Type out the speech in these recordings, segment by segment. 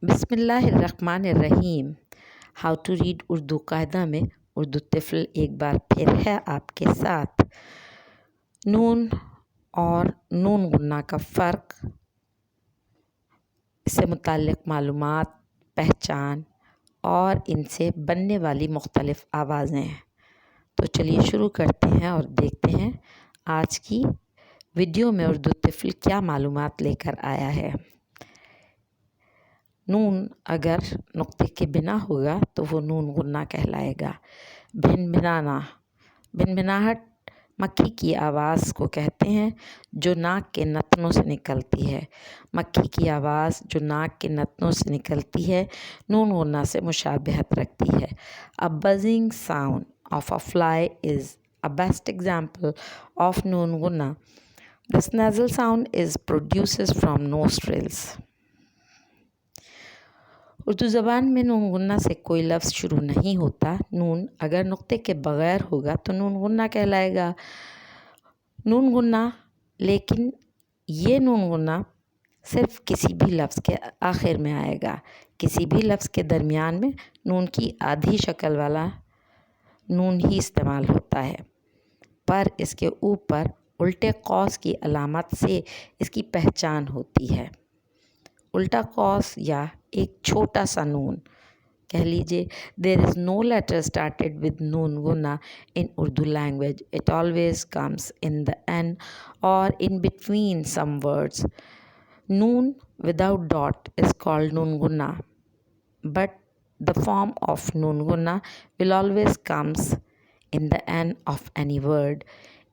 बिस्मिल्लाहिर्रहमानिर्रहीम। How to read Urdu कायदा में उर्दू तिफ़ल एक बार फिर है आपके साथ। नून और नून गुन्ना का फ़र्क, इससे मुताल्लिक़ मालूमात, पहचान और इनसे बनने वाली मुख्तलिफ़ आवाज़ें हैं। तो चलिए शुरू करते हैं और देखते हैं आज की वीडियो में उर्दू तिफ़ल क्या मालूमात लेकर आया है। नून अगर नुक्ते के बिना होगा तो वो नून गुन्ना कहलाएगा। भिनभिनाना, भिनभिनाहट मक्खी की आवाज़ को कहते हैं जो नाक के नथनों से निकलती है। मक्खी की आवाज़ जो नाक के नथनों से निकलती है नून गुन्ना से मुशाबहत रखती है। A buzzing sound of a fly is a best example of Noon ghunna. This nasal sound is produces from nostrils. Urdu ज़बान में नून गुन्ना से कोई लफ्ज़ शुरू नहीं होता। नून अगर नुक्ते के बग़ैर होगा तो नून गुन्ना कहलाएगा। नून गुन्ना, लेकिन ये नून गुन्ना सिर्फ़ किसी भी लफ्ज़ के आखिर में आएगा। किसी भी लफ्ज़ के दरमियान में नून की आधी शक्ल वाला नून ही इस्तेमाल होता है, पर इसके ऊपर उल्टे कौस की अलामत से इसकी पहचान होती है। उल्टा कौस या एक छोटा सा नून कह लीजिए। There is no letter started with noon ghunna in Urdu language. It always comes in the end और in between some words. Noon without dot is called noon ghunna, but the form of Noon ghunna will always comes in the end of any word.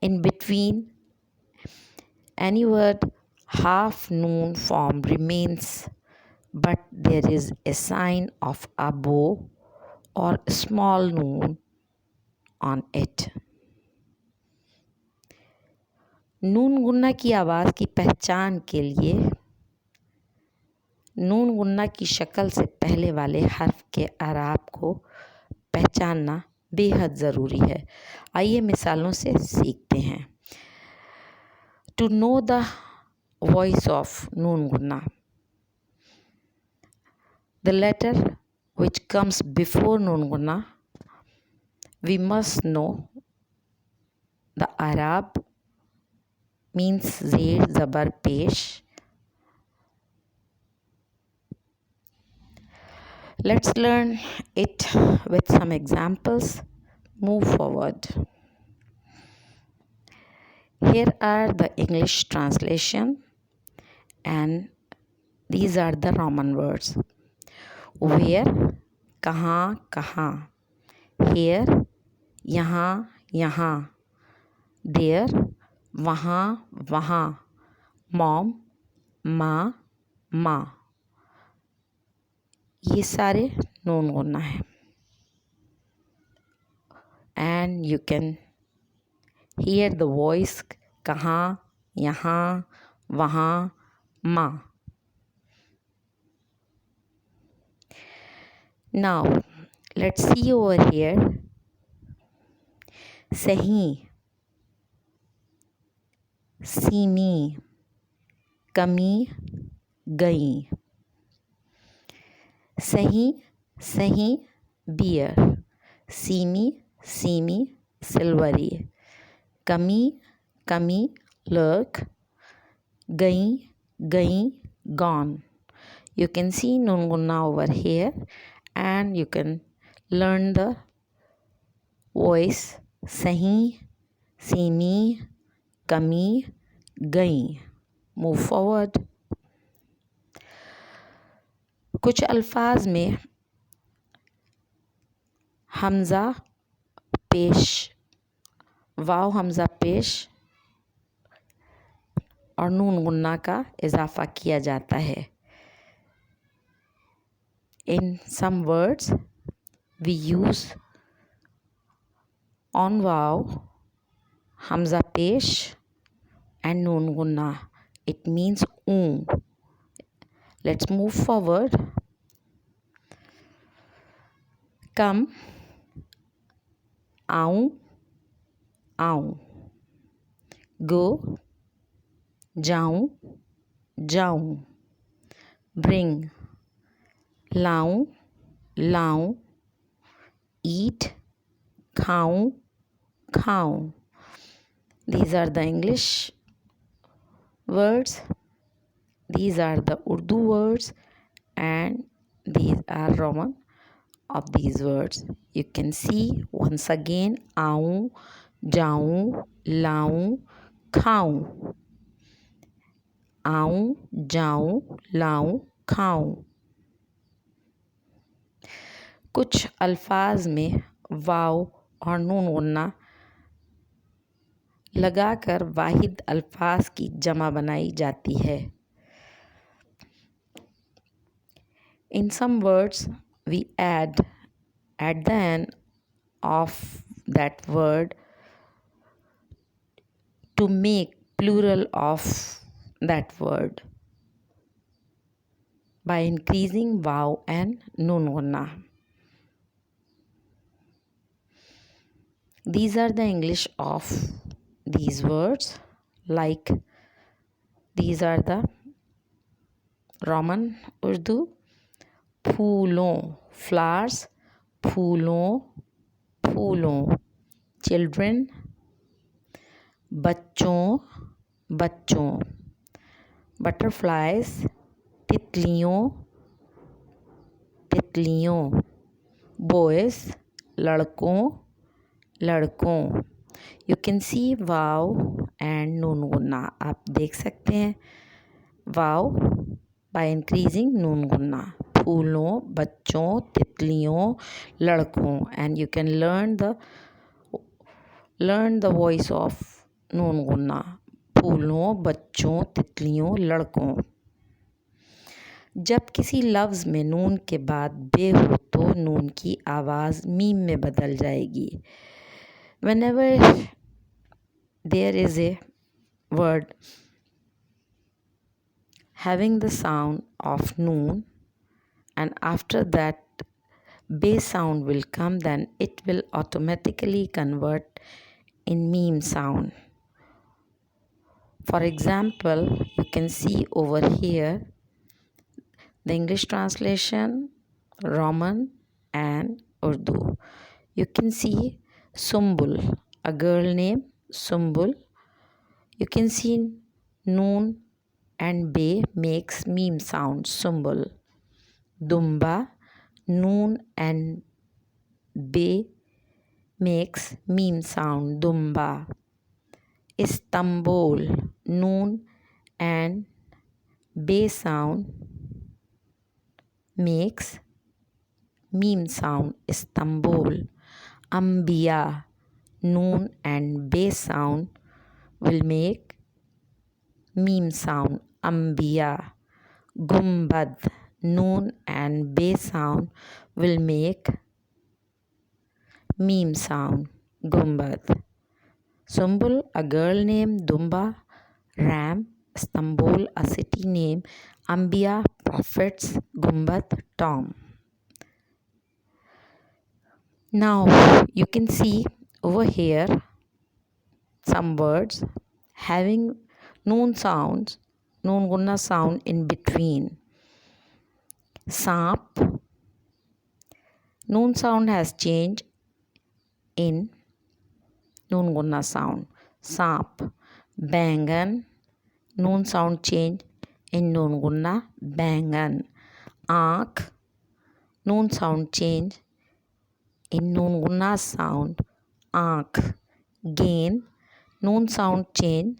In between any word, half noon form remains, but there is a sign of a bow or small noon on it. नून गुन्ना की आवाज़ की पहचान के लिए नून गुन्ना की शक्ल से पहले वाले हर्फ के अराब को पहचानना बेहद ज़रूरी है। आइए मिसालों से सीखते हैं। To know the voice of नून गुन्ना, the letter which comes before noon gunna, we must know the Arab means Zer Zabar Pesh. Let's learn it with some examples. Move forward. Here are the English translation and these are the Roman words. Where, कहाँ कहाँ. Here, यहाँ यहाँ. There, वहाँ वहाँ. Mom, माँ माँ. ये सारे नून गुन्ना है. And you can hear the voice कहाँ, यहाँ, वहाँ, माँ. Now, let's see over here. सही, सीमी, कमी, गई. सही, सही, बियर. Semi, semi, silvery. कमी, कमी, लर्क. गई, गई, gone. You can see noon gunna over here and you can learn the voice sahi, simi, kami, गई. Move forward. कुछ अल्फाज में हमज़ा पेश, वाव हमज़ा पेश और नून गुन्ना का इजाफ़ा किया जाता है. In some words we use on vav, hamza pesh and noon gunna. It means Let's move forward. Come, आऊं आऊं. Go, जाऊं जाऊं. Bring, लाऊं, लाऊं, eat, खाऊं, खाऊं. These are the English words. These are the Urdu words, and these are Roman of these words. You can see once again आऊं, जाऊं, लाऊं, खाऊं. आऊं, जाऊं, लाऊं, खाऊं. कुछ अल्फाज में वाव और नून गुन्ना लगाकर वाहिद अल्फाज की जमा बनाई जाती है. In some words, we add at the end of that word to make plural of that word by increasing waw and nun gunna. These are the English of these words, like these are the Roman Urdu. फूलों, flowers, फूलों, फूलों. Children, बच्चों, बच्चों. Butterflies, तितलियों, तितलियों. Boys, लड़कों, लड़कों. You can see wow and नून गुन्ना. आप देख सकते हैं वाव by increasing नून गुन्ना. फूलों, बच्चों, तितलियों, लड़कों. And you can learn the voice of नून गुन्ना. फूलों, बच्चों, तितलियों, लड़कों. जब किसी लफ्ज़ में नून के बाद बे हो तो नून की आवाज़ मीम में बदल जाएगी. Whenever there is a word having the sound of noon and after that bass sound will come, then it will automatically convert in meem sound. For example, you can see over here the English translation, Roman and Urdu. You can see Sumbul, a girl name Sumbul. You can see noon and be makes meem sound, Sumbul. Dumba, noon and be makes meem sound, Dumba. Istanbul, noon and be sound makes meem sound, Istanbul. Ambiya, noon and be sound will make meem sound, Ambiya. Gumbad, noon and be sound will make meem sound, Gumbad. Sumbul, a girl name. Dumba, ram. Istanbul, a city name. Ambiya, prophets. Gumbad, tomb. Now you can see over here some words having noon sounds, noon gunna sound in between. Saap, noon sound has changed in noon gunna sound. Saap. Bangan, noon sound change in noon gunna. Bangan. Aankh, noon sound change in noon gunna sound. Aankh. Gain, noon sound change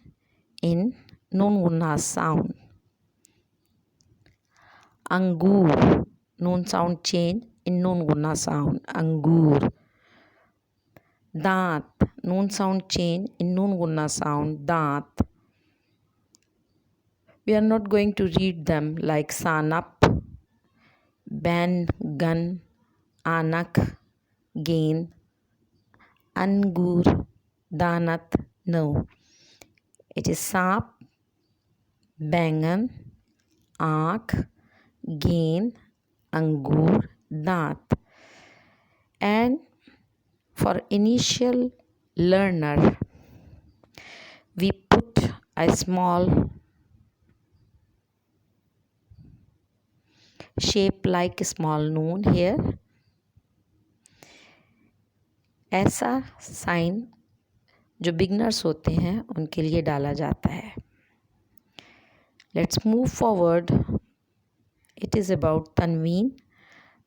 in noon gunna sound. Angur, noon sound change in noon gunna sound. Angur. Daant, noon sound change in noon gunna sound. Daant. We are not going to read them like sanap, ban, gun, anak, gain, angur, danat. No. It is saap, bangan, aankh, gain, angur, daant. And for initial learner, we put a small shape like small noon here. ऐसा sign जो beginners होते हैं उनके लिए डाला जाता है. Let's move forward. It is about tanween.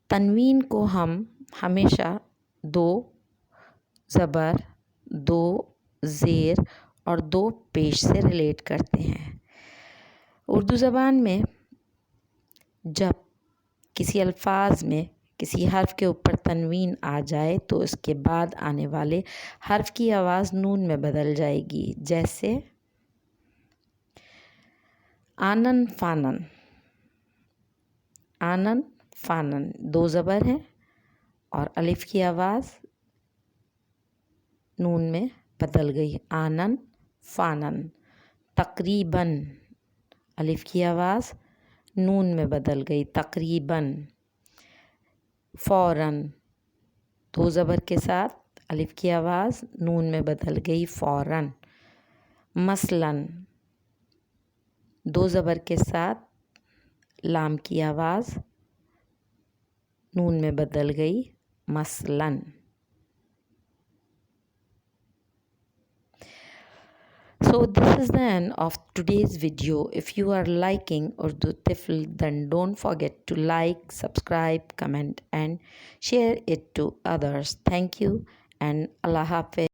तनवीन को हम हमेशा 2 ज़बर, 2 ज़ेर और 2 पेश से रिलेट करते हैं. उर्दू ज़बान में जब किसी अल्फाज में किसी हर्फ के ऊपर तनवीन आ जाए तो उसके बाद आने वाले हर्फ की आवाज़ नून में बदल जाएगी. जैसे आनन फानन. आनन फानन 2 ज़बर हैं और अलिफ की आवाज़ नून में बदल गई. आनन फानन. तकरीबन अलिफ की आवाज़ नून में बदल गई. तकरीबन. फ़ौरन 2 ज़बर के साथ अलिफ की आवाज़ नून में बदल गई. फ़ौरन. मसलन 2 ज़बर के साथ लाम की आवाज़ नून में बदल गई. मसलन. So this is the end of today's video. If you are liking Urdu Tifl, then don't forget to like, subscribe, comment and share it to others. Thank you and Allah Hafiz.